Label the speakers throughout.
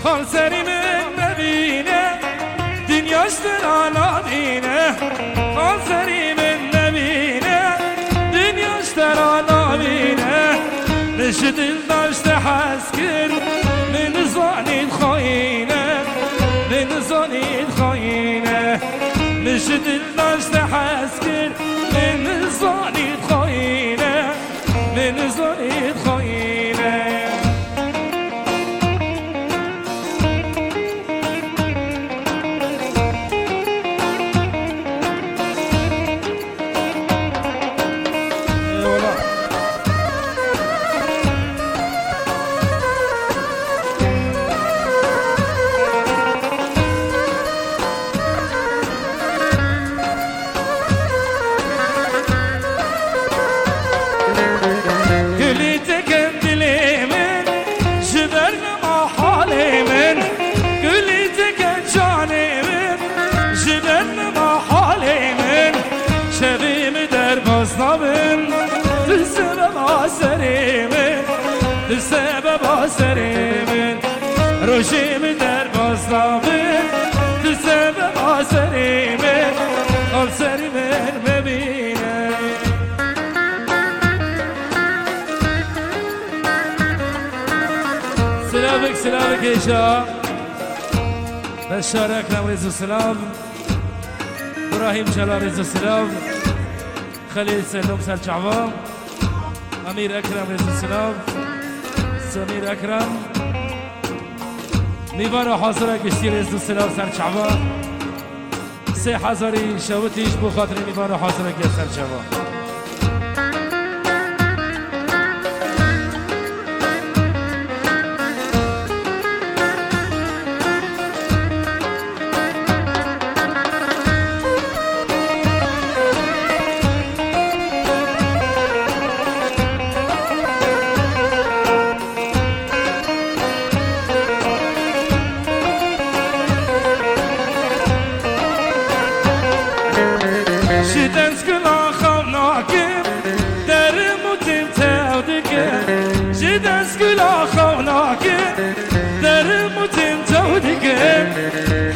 Speaker 1: خانسری من نبینه دنیاشتر آنابینه خانسری من نبینه دنیاشتر آنابینه نش دل داشته حس کرد من زانید خواهینه من زانید خواهینه نش دل داشته حس کرد من زانید خواهینه من زانید خواهینه سبب آسریمن روشیم در بازنامه تو سبب آسریمن آسریمن ببینه سلامك ایشا بشار اکرم رضا سلام ابراهیم جلال رضا سلام خلیل سلام سرچعوام امیر اکرم رضا سلام سمیر اکرم میوان حاضر گشتی رزد سلام سرچعبا 3000 شوتیش بو خاطر میوان حاضر گشت سرچعبا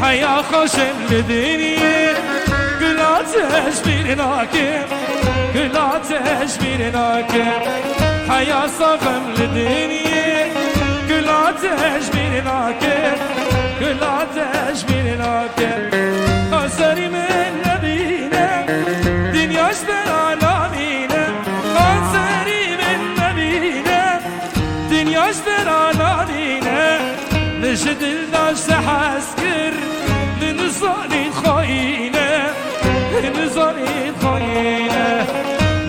Speaker 1: حيا خوشم لدنيا قلاتش بيرناكم قلاتش بيرناكم حيا صفم لدنيا قلاتش بيرناكم قلاتش بيرناكم خسري من نبينا دنياش برانامينا خسري من نبينا دنياش برانامينا نشد الداش حسكر لنزاني خاينة لنزاني خاينة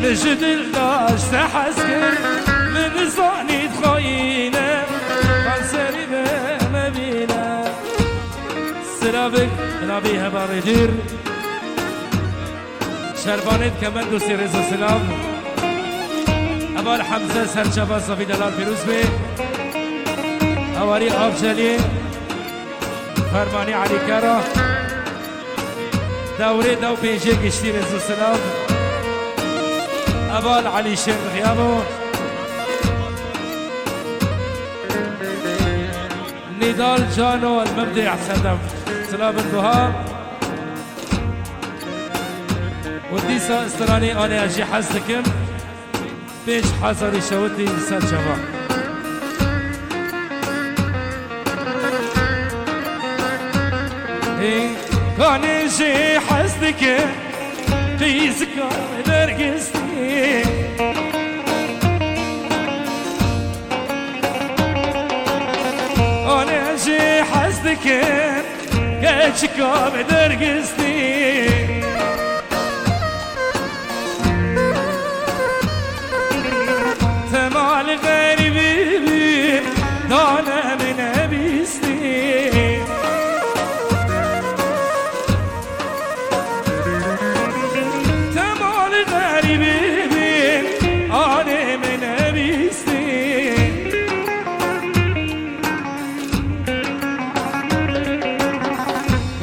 Speaker 1: نشد الداش حسكر لنزاني خاينة خسري بمبينا سلابك نبيها باردير شربانت كمان دوسي رزا سلام أبال حمزة سرچبا صفي دلال فيروز بي اواری آفجلی فرمانی علی کرا دوره دو پینجه گشتی رزو سلام ابال علی شیر غیابو نضال جانو المبدع صدم سلام الدوها وديسا استراني آني اجي حزدكم بيش حزاري شوتي سر جواب كانشي حسدك قيسك درقستي أنا شي حسدك قيسك درقستي تمال غريبي دانا من أبيستي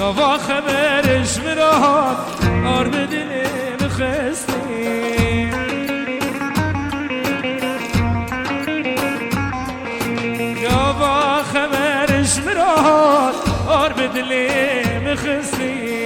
Speaker 1: قوا خبرش مراد آر بدلی مخستی قوا خبرش مراد دلي مخسي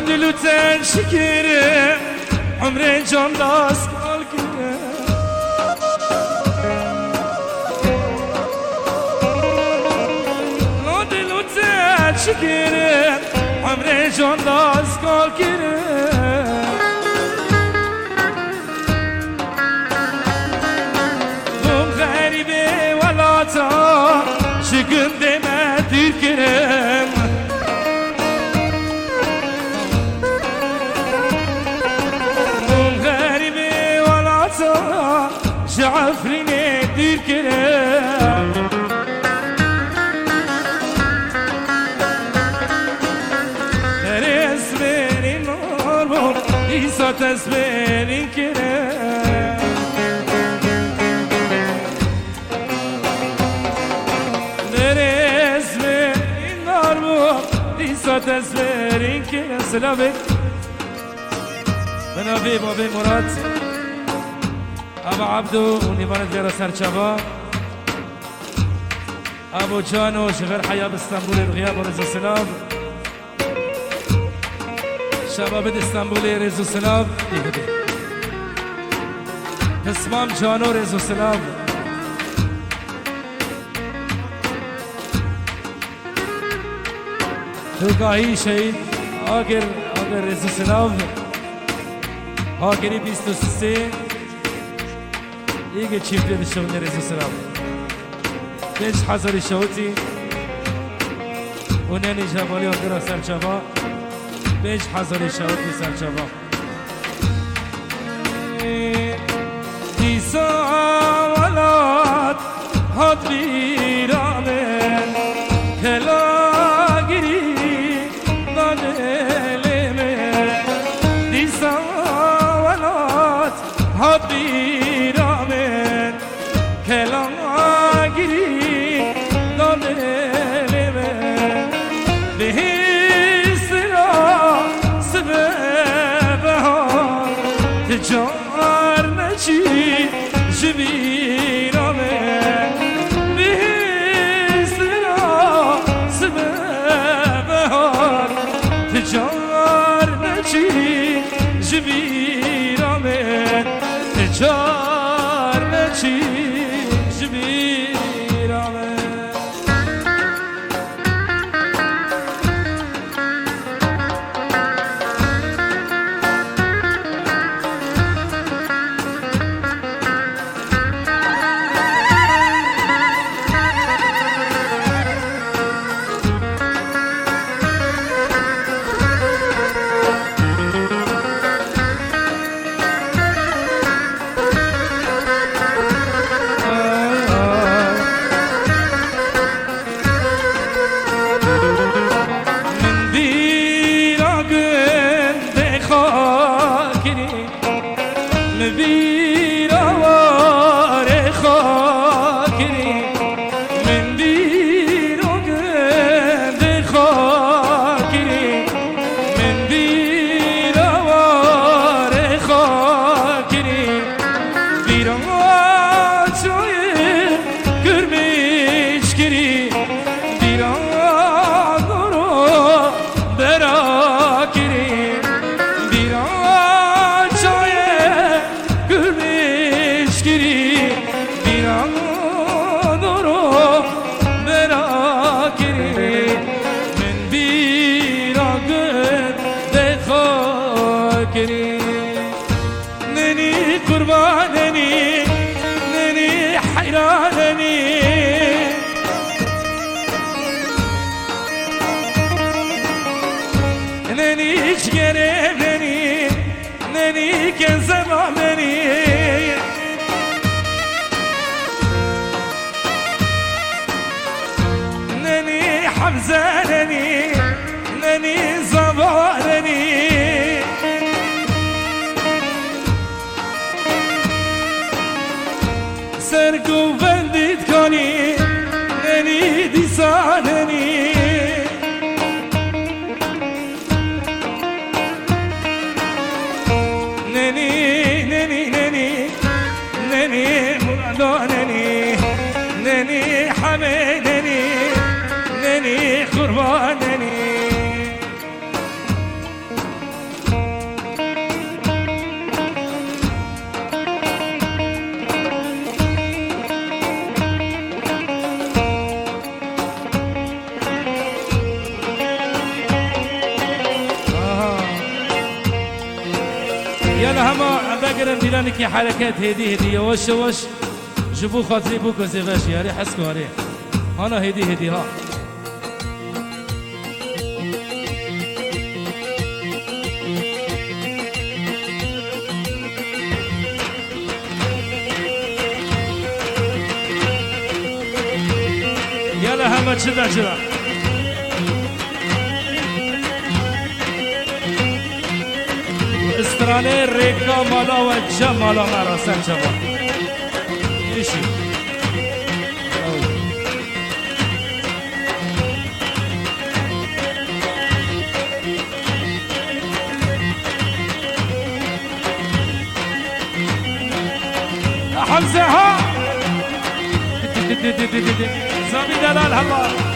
Speaker 1: دلو تن شکره عمر جان دست کال کنه دلو تن شکره عمر جان دست کال کنه دوم غریبه ولاتا شکن دمه دیر کرم جعفريني دير كلام رسمني نور إيسا تسبني كلام رسمني نور إيسا تسبني كلام سلامك من أبي بابي مراد ابو عبدو ونيمان ديرا سرچبا ابو جانو شغل حياة باسطنبول الغياب ورزو سلام شباب اسطنبول رزو سلام اسمام جانو رزو سلام توقعي شهيد آگر رزو سلام آگری 23 يجي تشيف لي الشغل رزو سلام ليش حضر الشوتي وناني جبالي وقرا سرچبا ليش حضر الشوتي سرچبا ديسا ولاد هاد بيرامن كلا گري نادلمن ديسا ولاد هاد بيرامن كلا گري نادلمن بهسرا سببها تجار نشي جبيرامن بهسرا سببها تجار نشي جبيرامن تجار نشي جبيرامن نني قربانني نني حيرانني شگرم ننی ننی که زبا منی ننی حمزه ننی ننی زبا ننی سرگو بندید کنی ننی دیساننی ننی ننی ننی ننی مراداننی ننی حميدني نني قربانني يلا هما بقرن ديلانك يا حركات هدي وش جبو خاطري بوكو زيغاش يا ريح حسكو ريح انا هدي ها يلا هما تشدا استرانه ريكا مالا و جمالا مراسم شبا ایشی حمزه ها زمین دلال هلا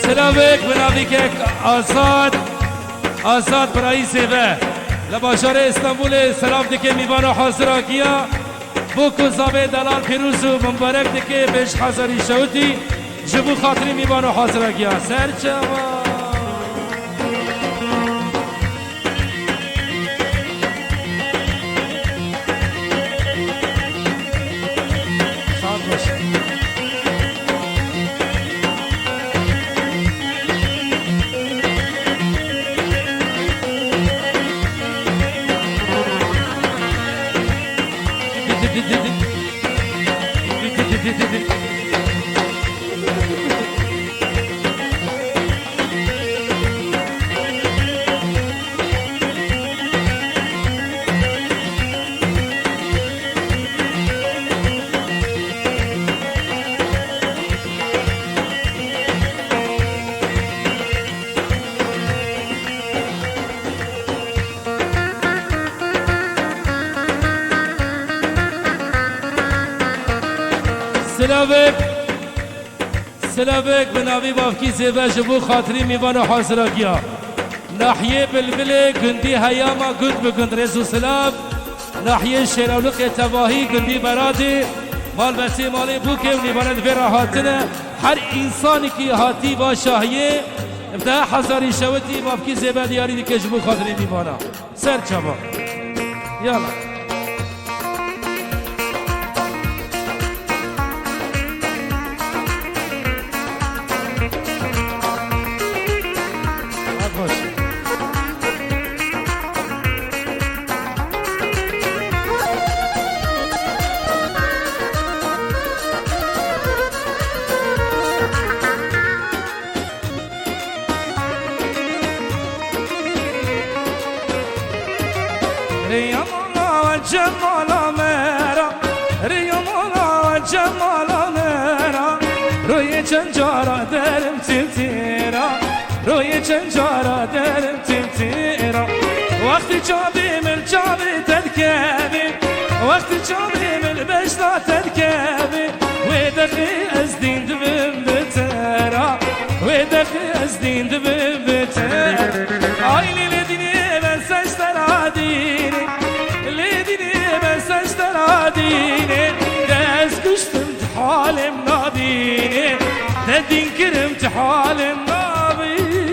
Speaker 1: سلامك بنابيك آزاد برای سیوه لباشار استانبول سلام دکه میوان حاضر کیا بوکو زابه دلال پیروز و مبارک دکه بهش حاضری شوتی جبو خاطری میوان حاضر کیا سرچوا سلامك بنابي بافكي زيبا جبو خاطري ميوان حاضر كيا ناحية بلبلة قندي هياما قند بقند رزو سلام ناحية شيرولق تباهي قندي برادي مال بسي مالي بوكي ونيباند فيرا هاتنا هر انساني كي هاتي باشاهيه ابتها حزاري شوتي بافكي زيبا دياري دي كجبو خاطري ميوانا سر چابا يلا جمالا مرا ریمالا جمالا مرا روی چنجارا درم تیرا روی چنجارا درم تیرا وقتی چابی من چابی ترکبی وقتی چابی من بشتا ترکبی و دقی از دین دبم بترا و دقی از دین دبم بترا آیلی لدینی من سشتر آدینی لدینی من سشتر آدینی دست کشتم تحالم نابینی ندین کرم تحالم نابینی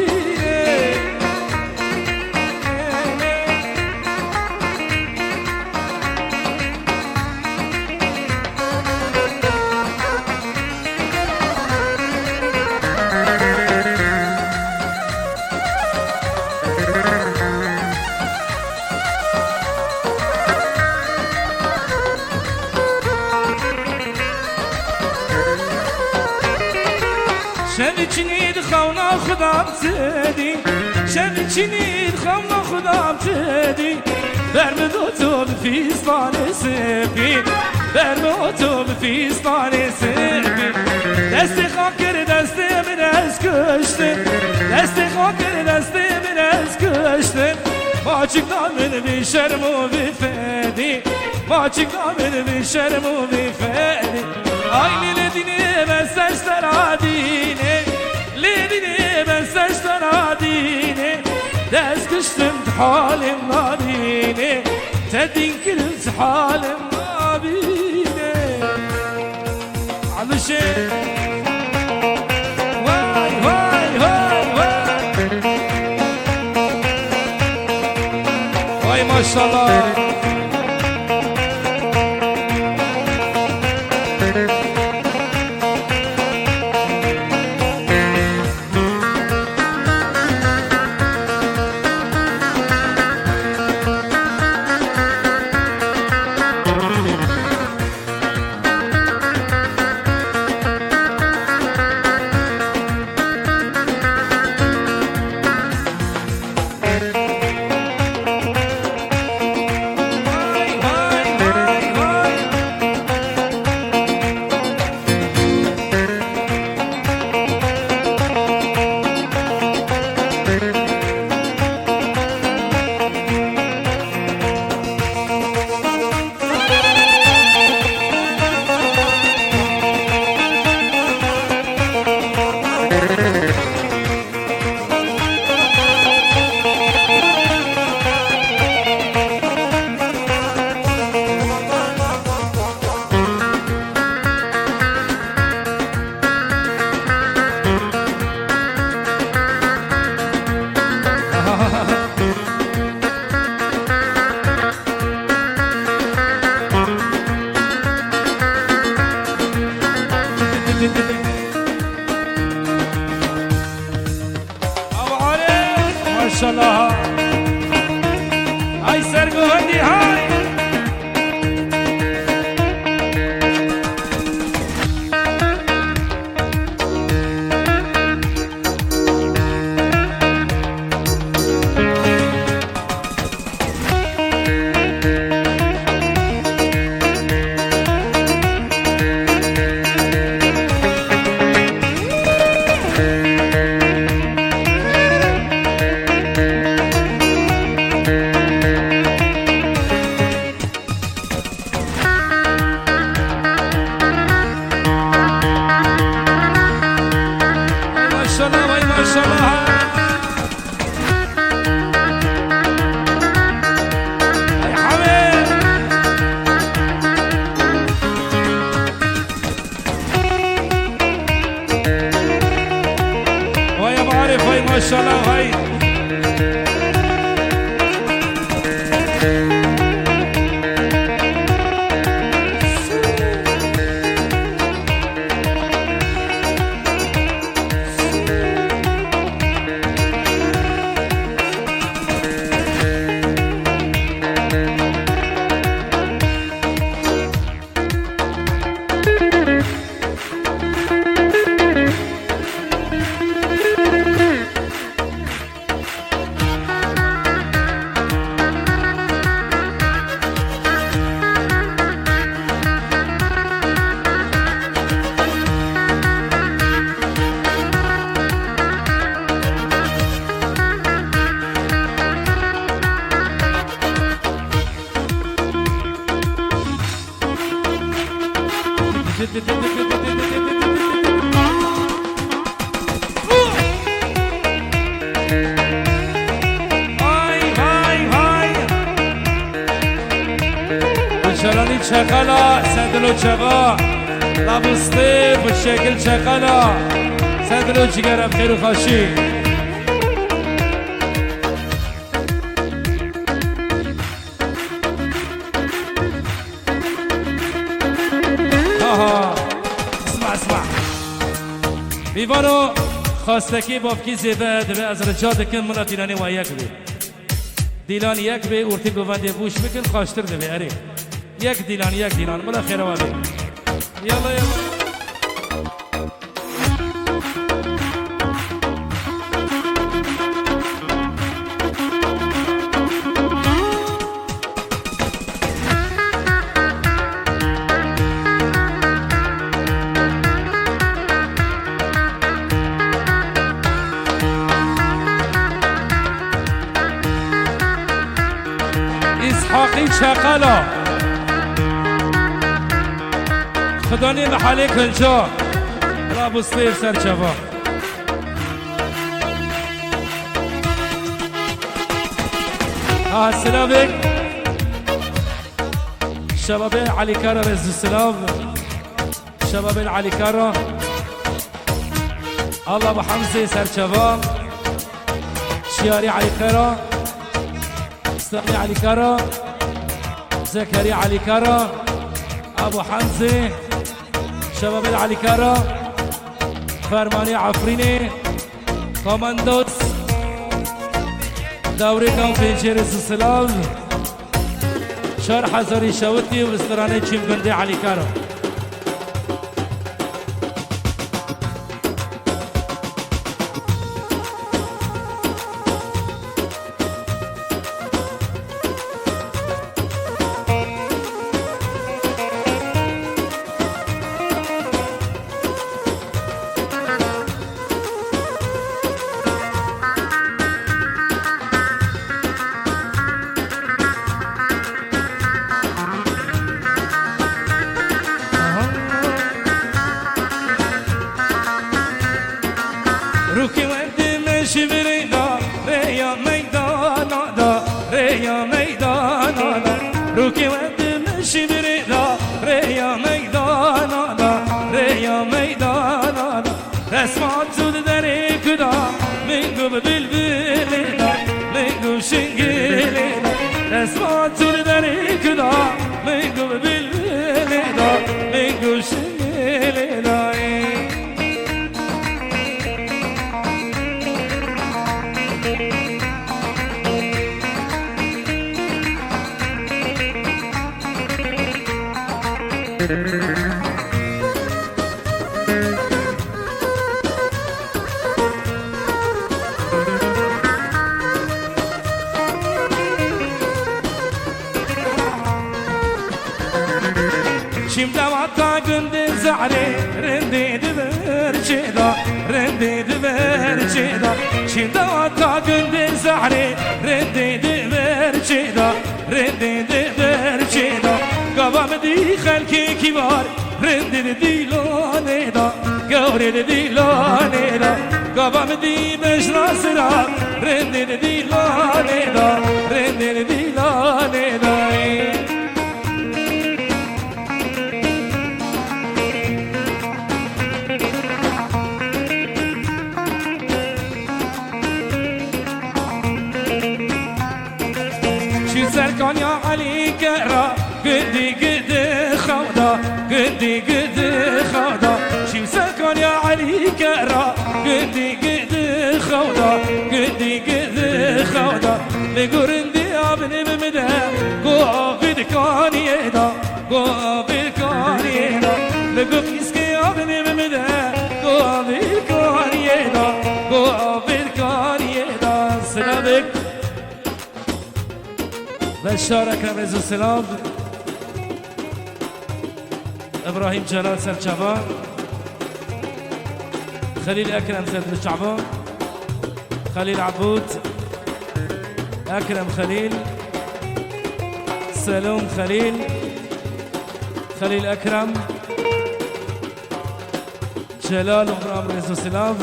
Speaker 1: شب چنید خونا خدام تدی شب چنید خونا خدام تدی برم دو تو بفیستان سپی برم تو بفیستان سپی دست خاکر دست من از کشته دست خاکر دست من از کشته ما چکنا من بی شرم و بی فدی ما چکنا من بی شرم و بی فدی آی لدینی من سشتر آدینه لدینی من سشتر آدینه دست کشتم تحالم نابینه تدین کلت حالم نابینه علشي واي واي واي واي واي ما شاء الله ما شاء الله هاي سرقوا هدي هاي ما شاء الله هاي شغاله صدلو چغا لابوسته بشکل شغاله صدلو جگر بخیر و خوشی اسمع بیوانو خواستکی بابکی زیبه دوی از رجاد کن منا دیلانی و یک بی دیلان یک بی ارتی گوونده بوش بکن خواشتر دوی اره یک دیلان ملا خیره و بی یالا اسحاقی چقلا خدانی محلی کنجا رابوسته سرچوا السلام بك شباب علي كارا رز السلام شباب علي كارا الله ابو حمزه سرچوا شياري علي كارا استقي علي كارا زكريا علي كارا ابو حمزه شباب علي كارا فرماني عفريني كوماندوس دوري كم بيجير السلام شرح هزاري شوتي واستراني تشيم بندي علي كارا روكي ودي ماشي بريدا ريا ميدانا دا ريا ميدانا دا روكي ودي ماشي بريدا ريا ميدانا دا ريا ميدانا دا اسمع زود دري كدا منقو بالبلبلي دا منقو شنقلي دا اسمع زود دري كدا منقو بالبلبلي دا منقو شنقلي دا Şimdi hatta gündüz zahre rendi diver çeda rendi diver çeda Şimdi hatta gündüz zahre rendi diver çeda rendi diver çeda Kavam di halki kibar rendi dilane da gavre dilane da Kavam di beşna sıra rendi dilane da rendi dilane da سركان يا علي كرا قدي قدي خودا قدي قدي خودا شي سركان يا علي كرا قدي قدي خودا قدي قدي خودا لقرندي ابني بمدى قوافد كان يدا قوافد كان يدا لقفيسكي ابني بمدى قوافد كان يدا قوافد كان يدا سلامك بشار اکرم رضا السلام ابراهيم جلال سرچوان خليل اكرم زاد الشعبان خليل عبود اكرم خليل سلوم خليل خليل اكرم جلال ابراهيم رضا السلام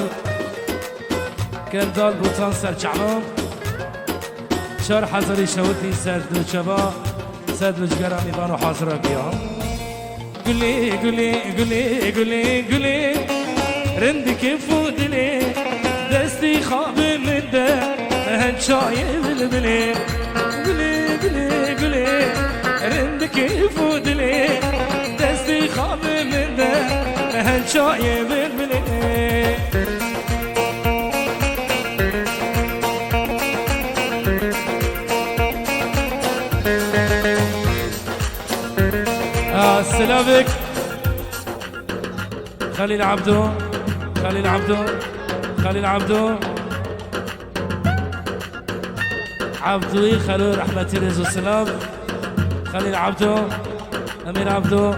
Speaker 1: كندال بوتان سرچوان شار حضري شوتي سردوچبا سد لجگرم ایوان و حاضر بیا گلی گلی گلی گلی گلی رندك فودلي دستي خواب من ده هنشاي بلبلي قلي قلي قلي رندك فودلي دستي خواب من ده هنشاي بلبلي سلامك خليل عبدو خليل عبدو خليل عبدو عبدوي خلو رحمتي رزو السلام خليل عبدو امير عبدو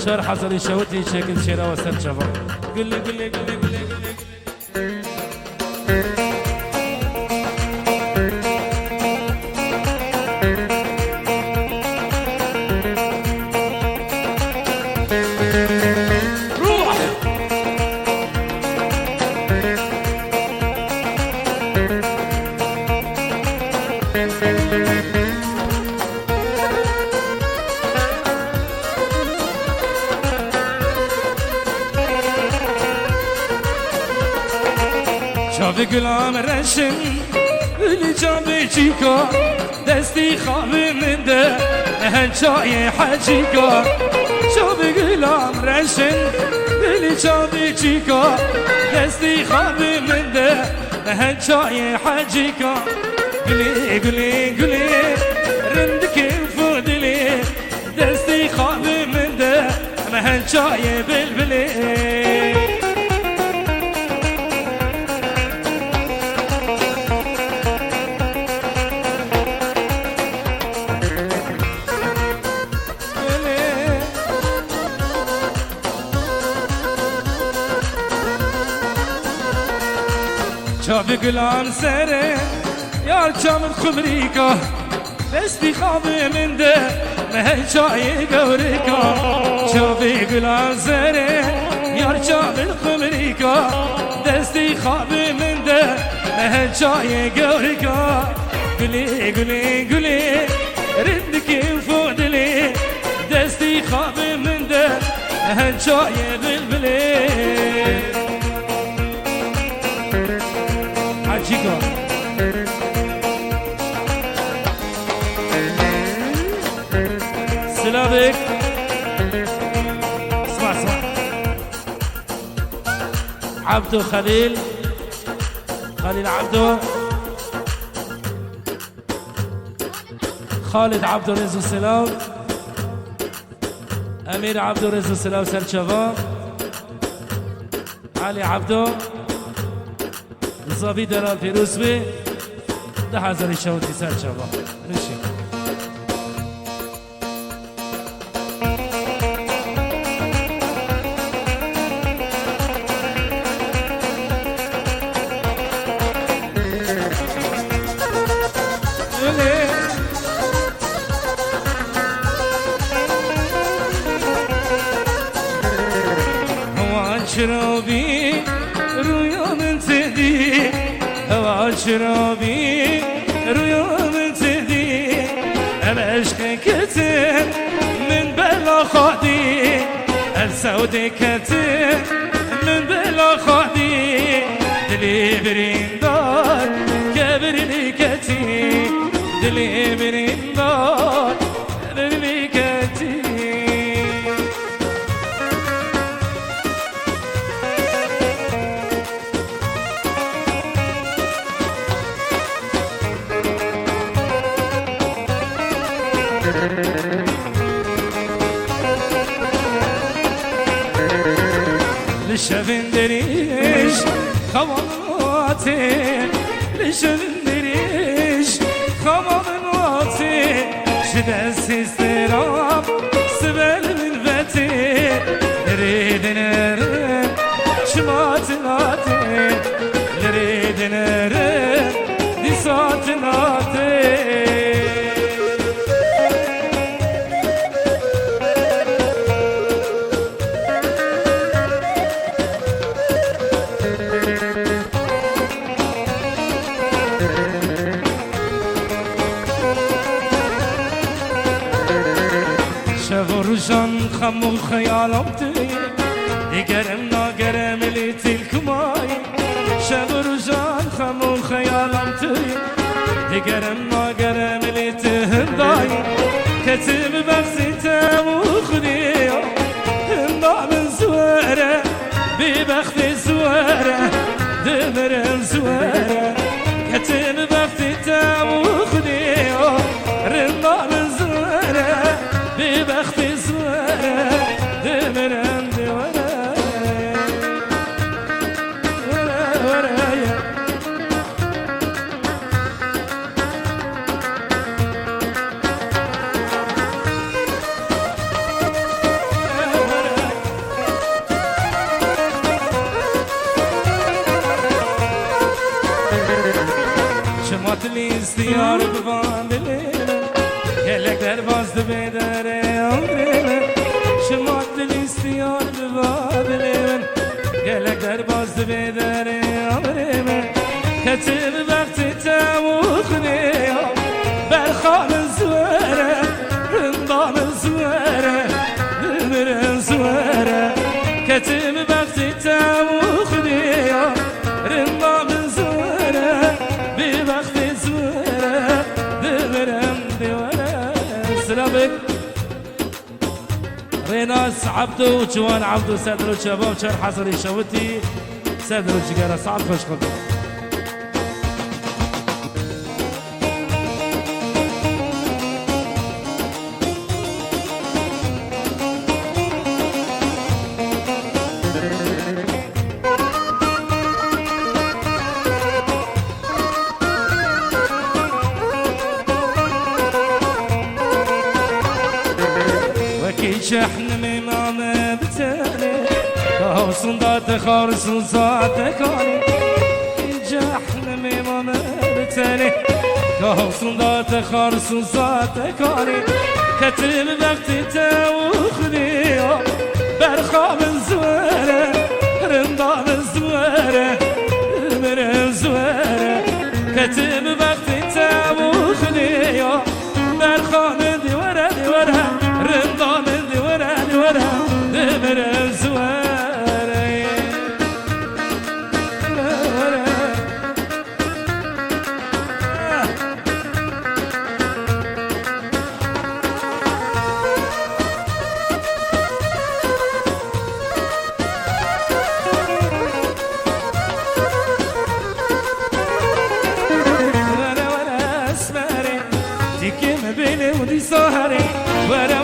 Speaker 1: شار حصلي شوتي شكل شيرا وسن شفا قل لي قل لي قل لي قل لي قل لي شافي قلام رشن اللي جابي جيكا دستي خابي من ده هنشاي حجيكا شافي قلام رشن اللي جابي جيكا دستي خابي من ده هنشاي حجيكا قلي قلي قلي رندك فودلي دستي خابي من ده هنشاي بلبلي شافي قلام سره يار جامد خمريكا دستي خابي من ده مهل شاي قوريكا شافي قلام سره يار جامد خمريكا دستي خابي من ده مهل شاي قوريكا قلي قلي قلي ردك فودلي دستي خابي من ده مهل شاي بلبلي عجيكا سلامك اسمع اسمع عبدو خليل خليل عبدو خالد عبدو رزو السلام امير عبدو رزو السلام سر شباب علي عبدو زابي دلال فيروز بي 10,000 شوتي سال شباب نشي هو شرابي رؤيا من تهدي هوا شرابي رؤيا من تهدي أنا عشقك كتير من بلا خادي السودي كتير من بلا خادي دلي برين دار كبر لي كتير دلي برين دار كبر لي كتير لشفن دريش خواتي لشفن دريش خواتي شدس استرام سبل من فتي نريد نرد شمات ناتي نريد نرد دي صوت ناتي خم خيالم تي دیگرم ناگرم لی تلکمای شب و روزان خم خیالم تي دیگرم ناگرم لی تهندای کتب بخشی تم و خودی هندام زوره بی بخت زوره دمرم زوره کتب بخشی تم و خودی هندام زوره بی بخت زوره دمرم زوره استیار بوان دلیم گلک در باز بداره عمریم شما دل استیار بوان دلیم گلک در باز بداره عمریم کتب وقتی تموخنی برخان زوره رندان زوره بمرن زوره کتب وقتی تموخنی رندان زوره بی وقتی سلامك ريناس عبدو جوان عبدو سادرو شباب شر حصري شوتي سادرو جيجارة صعب فش قبل شحن ميمامة بتاني كهوسن دات خارسن ساعة كاني شحن ميمامة بتاني كهوسن دات خارسن ساعة كاني كتب وقتي تاوخني برخا من زوارة رندا من زوارة مرم زوارة كتب وقتي تاوخني برخا من ديورة ديورة رندا من دمر الزواري ورا اسمري تكيم بيني ودي سهري ورا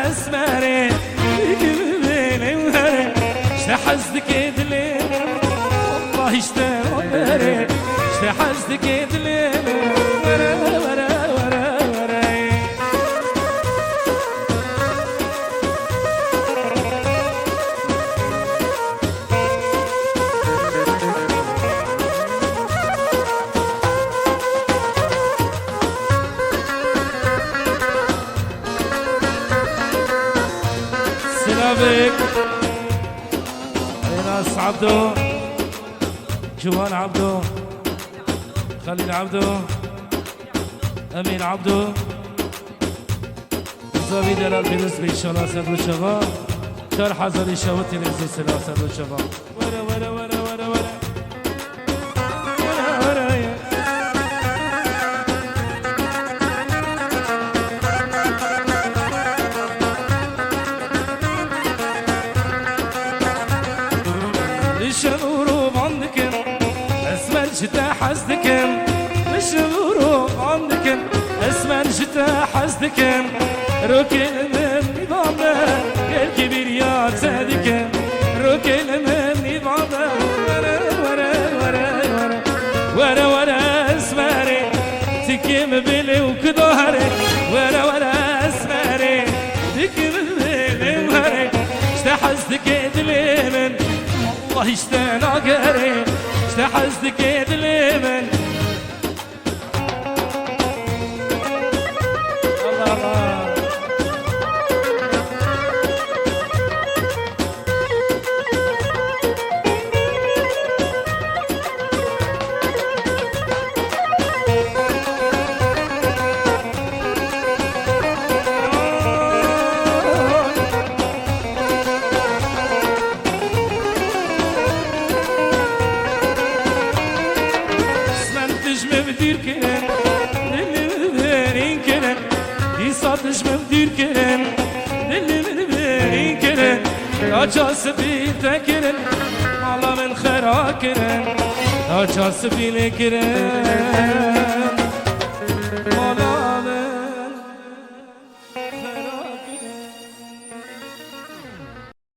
Speaker 1: اسمري حزدك يدلي والله اشتاق حزدك يدلي ورا ورا ورا ورا سلامك ناس عبدو جوان عبدو خليل عبدو امين عبدو زاوي دلال بالنسبه ان شاء الله سادو شباب شار حضري شوتي نزل سلا سادو شباب ورا ورا ورا ورا ورا شتا حزدكم مش غروب عندكم اسمع شتا حزدكم ركن من نظامنا الكبير يا صادكم ركن من نظامنا ورا ورا ورا ورا ورا ورا اسمري تكم بلي وكظهري ورا ورا اسمري تكم بلي وهري شتا حزدك دليمن والله شتا ناقري حزدك يدليمن الله الله مدير كرن دلي مدبرين كرن دي ساتش مدير كرن دلي مدبرين كرن راجع سبيل كرن على من خيرا كرن راجع سبيل كرن